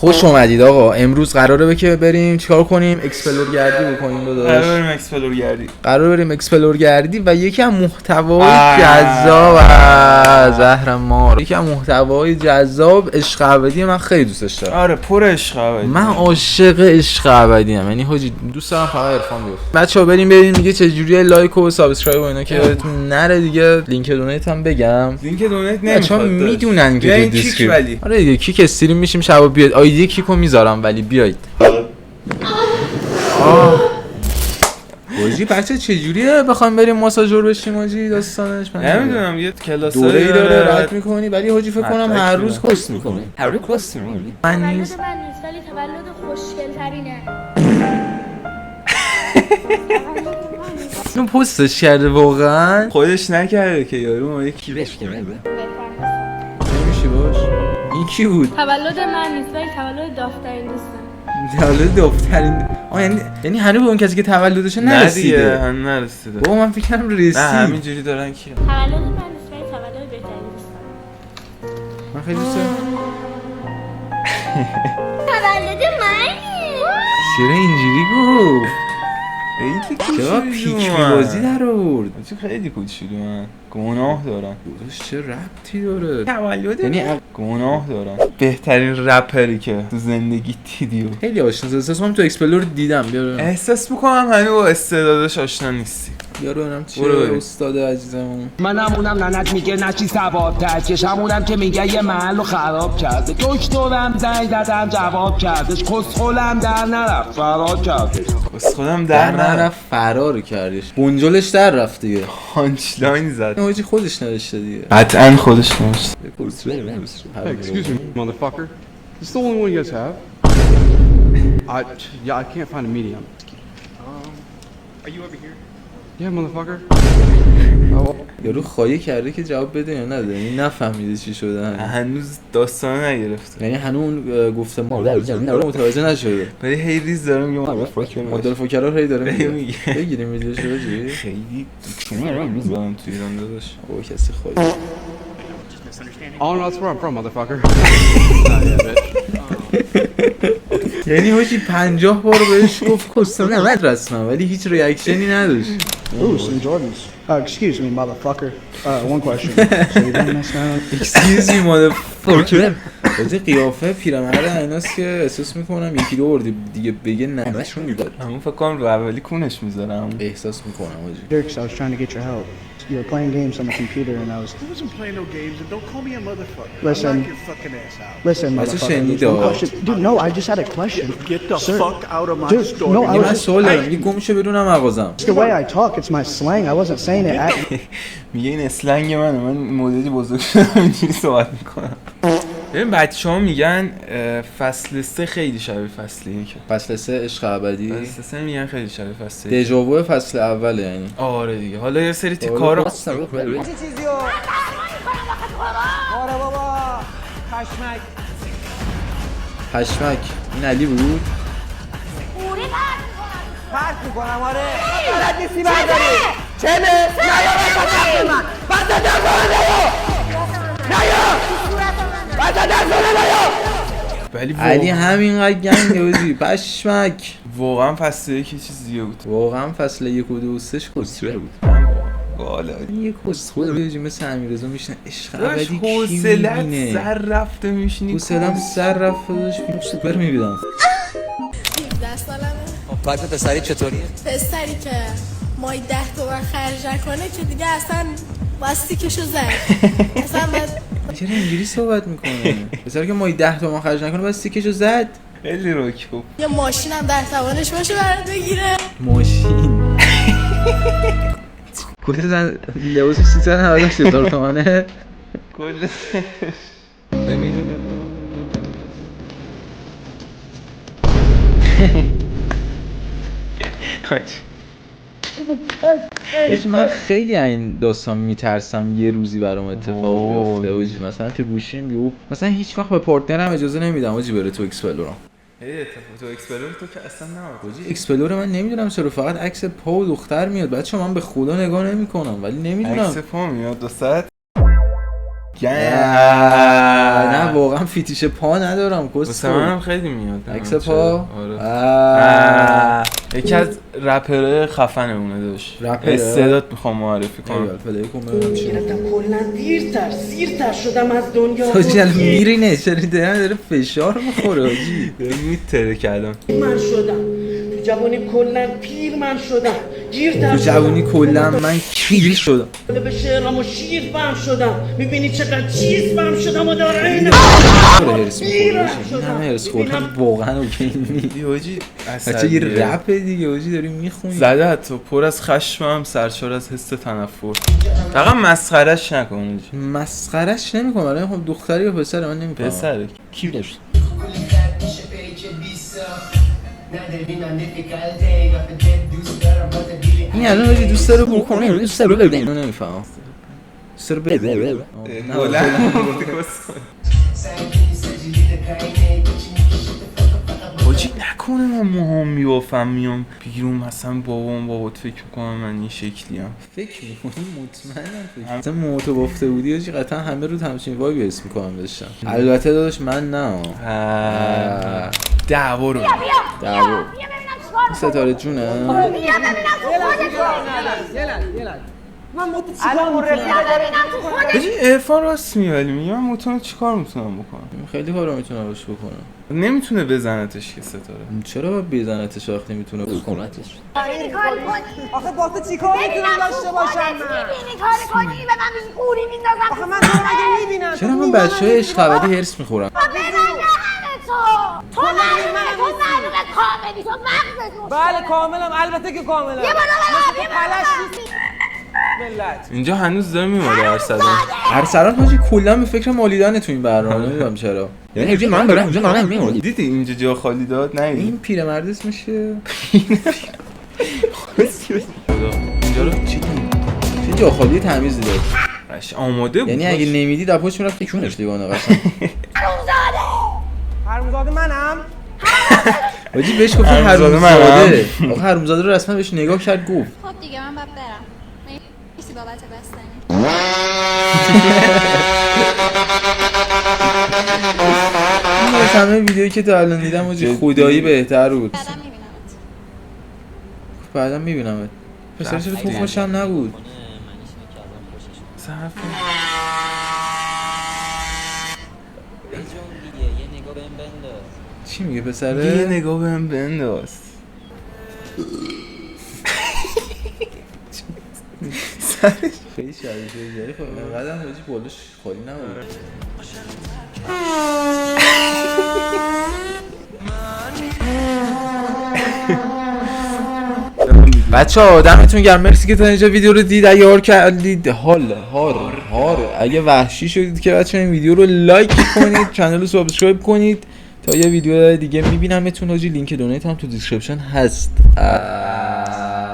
خوش اومدید آقا. امروز قراره که بریم چیکار کنیم؟ اکسپلور گردی بکنیم داداش. قراره بریم اکسپلور گردی و یکی از محتوای جذاب زهر مار، یکی از محتوای جذاب عشق ابدی من خیلی دوستش دارم. آره پر عشق ابدی. من عاشق عشق ابدی ام، یعنی حاجی دوست دارم فقط عرفان بیفته. بچه‌ها بریم دیگه چه جوریه لایک و سابسکرایب و اینا که یادتون نره دیگه. لینک دونیت هم بگم. لینک دونیت نمیخواد. بچه‌ها میدونن که تو دیسکریپشن. آره دیگه کیک استریم میشیم شبا بیاد. آیدی کیکو میذارم ولی بیایید. حاجی بچه چجوریه بخوام بریم ماساژور بشیم حاجی داستانش؟ من نمیدونم یه کلاس دوره‌ای داره رد می‌کنی ولی حاجی فکر کنم هر روز کست می‌کنی. هر روز کست می‌کنی. من نیست ولی تولد خوشگل‌ترینه. اینو پستش کرده واقعا؟ خودش نکرده که یارو ما یکی بهش کرده. نمیشه باش. این کی بود؟ تولد من نیست ولی تولد دافترین دوستم. تولد دافترین. یعنی هنوز به اون کسی که تولدشه نرسیده. نه نرسیده. بابا من فکر کردم رسید. نه همینجوری دارن که تولد من نیست ولی تولد بهترین دوستم. من خیلی دوست دارم. تولد من. چرا اینجوری گفت؟ خیلی چرا پیک بازی در آورد؟ خیلی کوچولو من گناه دارم. داداش چه ربطی داره؟ تولد یعنی گناه دارم. بهترین رپری که تو زندگی دیدی. خیلی آشنا احساس کنم تو اکسپلور دیدم. بیا احساس میکنم هنوز با استعدادش آشنا نیستی. یارو ببینم چیه برو استاد عزیزمون. منمونم لعنت میگه نچی ثواب کرد چشمونم که میگه یه محل رو خراب کرده دکترم زنگ زدم جواب کردش کسخولم در نرفت فرار کردش بس خودم در در نرفت فرار کردش. بنجلش در رفت دیگه. پانچ لاین زد. حاجی خودش نوشته دیگه. قطعا خودش نوشته. Hey, excuse me, motherfucker. This the only one you guys have? Yeah, I can't find a medium. Are you over here? Yeah, motherfucker. یارو خواهی کرده که جواب بده یا نده. یعنی نفهمیده چی شده. هنوز داستان نگرفته. یعنی هنوز گفته ما متوجه نشده. ولی هی ریز داره میگه مدل فکرها رو هی داره میگه. بگیریم ویدیوشو حاجی. خیلی میذارم تو ایران داداش. او کسی خواهی. Oh no, that's where I'm from, motherfucker. Nah, yeah, bitch. یعنی حاجی 50 بار بهش گفت کستم نمید رسما ولی هیچ ریاکشنی نداشت. Ooh, some Jordans. Excuse me, motherfucker. One question. So you done this now? Excuse me motherfucker. حاجی قیافه پیرمرد ایناست که احساس میکنم یکی رو آوردی دیگه بگه نمشون میداد. همون فکر کنم رو اولی کونش میذارم. احساس میکنم حاجی. Dirks, I was trying to get your help. You were playing games on the computer and I was... I wasn't playing no games, and don't call me a motherfucker. Listen. I'll knock your fucking ass out. Listen, That's a motherfucker. shame, there's one dog. question. Dude, no, I just had a question. Get the Sir. fuck out of my Dude, store. no, I من was... سوال دارم. یه گم شه بدون مغازم. It's the way I talk. It's my slang. I wasn't saying it. میگه این اسلنگ من مدلی بزرگ شدم اینجوری صحبت میکنم. ببین بچه‌ها میگن فصل 3 خیلی شبیه فصل 1. فصل 3 عشق ابدی. فصل 3 میگن خیلی شبیه فصل 1. دژاوو فصل اول یعنی. آره دیگه. حالا یه سری تیکارا پشمک این علی بود. ولی علی همینقدر گنده بودی پشمک. واقعا فصل 1 یه چیز دیگه بود. واقعا فصل 1 و 2 و 3 کسره بود. والا یه کسخور بیاجی مثل امیررضا میشنه عشق ابدی کی حوصله‌ات میبینه؟ سر رفته میشینی. حوصله‌ام سر رفته داشت سوپر میبینم. 17 سالمه. بعد پسری چطوریه؟ پسری که مای 10 تومن خرج نکنه که دیگه اصلا باستیکشو زد. اصلا چرا اینجوری صحبت میکنه؟ پسر که مای 10 تومن خرج نکنه بس تیکشو زد. خیلی روک بود. یه ماشینم در توانش باشه برات بگیره. ماشین کل زن لباس 390 تومنه. کل من خیلی این داستان میترسم یه روزی برام اتفاق بیفته اوجی. مثلا تو گوشیم یهو مثلا هیچ وقت به پارتنرم اجازه نمیدم اوجی بره تو اکسپلورم. تو اکسپلور تو که اصلا نمید. اکسپلور من نمیدونم چرا فقط عکس پا و دختر میاد. بچه من به خدا نگاه نمیکنم ولی نمیدونم. عکس پا میاد 200 نه واقعا فیتیش پا ندارم واسه منم خیلی میاد عکس پا. آره. یکی از رپرهای خفنمونه داشت. رپر استعداد میخوام معرفی کنم. پلی کن ببینم چی. کلا دیرتر شدم از دنیا. حاجی الان میرینه چرا داره فشار میخوره حاجی. میتره کردم. من شدم تو جوانی کلا پیر من شدم. تو جوانی کلا من پیر شدم. به شعرام و شیر فهم شدم. میبینی چقدر چیز فهم شدم و داره این هرس میخوره همه هرس خوردم واقعا اوکی نیست حاجی. بچه یه رپ دیگه حاجی داری میخونی. زده حتی پر از خشمم سرشار از حس تنفر. فقط مسخرهش نکن حاجی. مسخرهش نمیکنم الان خب دختری یا پسره من نمیفهمم. پسره. کی داشت؟ این الان حاجی دوست داره کن کنه دوست داره ببین نمیفهمم. دوست داره ببین. حاجی نکنه من موهام میبافم میام بیرون مثلا بابات فکر میکنم من این شکلی هم فکر میکنی مطمئنم مثلا موتو بافته بودی حاجی قطعا همه رو همچین وایبی حس میکنم داشتم. البته داداش من نه دعوا رو ستاره جونه من الان حاجی عرفان راست میگه ولی میگه من موتور چیکار میتونم بکنم. خیلی کارا میتونه باش بکنه. نمیتونه بزنتش که ستاره. چرا باید بزنتش وقتی میتونه بکنتش؟ آخه با تو چیکار میتونم داشته باشم من؟ میبینی کار کنی به من میگی قوری میندازم. آخه من تو رو مگه میبینم؟ چرا من بچه‌های عشق ابدی هرس میخورم؟ ببن دهنه تو معلومه کاملی تو مغزت. بله کاملم البته که کاملم. یه بالا پلش نیست ملت. اینجا هنوز داره میماره ارسلان حاجی کلا به فکر مالیدن تو این برنامه نمیدونم چرا. یعنی حاجی من دارم اونجا نارم میمونم. دیدی اینجا جا خالی داد؟ نه این پیرمرد اسمش چیه؟ اینجا رو چی چه جا خالی تمیزی داد. آماده بود. یعنی اگه نمیدید از پشت میرفت کونش دیوانه قشنگ. حرومزاده منم؟ حاجی بهش گفت حرومزاده. آخه حرومزاده رو رسما بهش نگاه کرد گفت. خب دیگه من باید برم. مرسی بابت بستنی. این از همه ویدیویی که تا الان دیدم حاجی خدایی بهتر بود. بعدم میبینمت. پسر چرا تو خوشم نبود؟ چی میگه پسره؟ یه نگاه بهم بنداز. خیلی شبیه خب اینقدر هم حاجی بالش خالی نبود. بچه‌ها دمتون گرم مرسی که تا اینجا ویدیو رو دید. اگه هار کردید اگه وحشی شدید که بچه‌ها این ویدیو رو لایک کنید کانال رو سابسکرایب کنید تا یه ویدیو دیگه میبینمتون حاجی. لینک دونیت هم تو دیسکریپشن هست.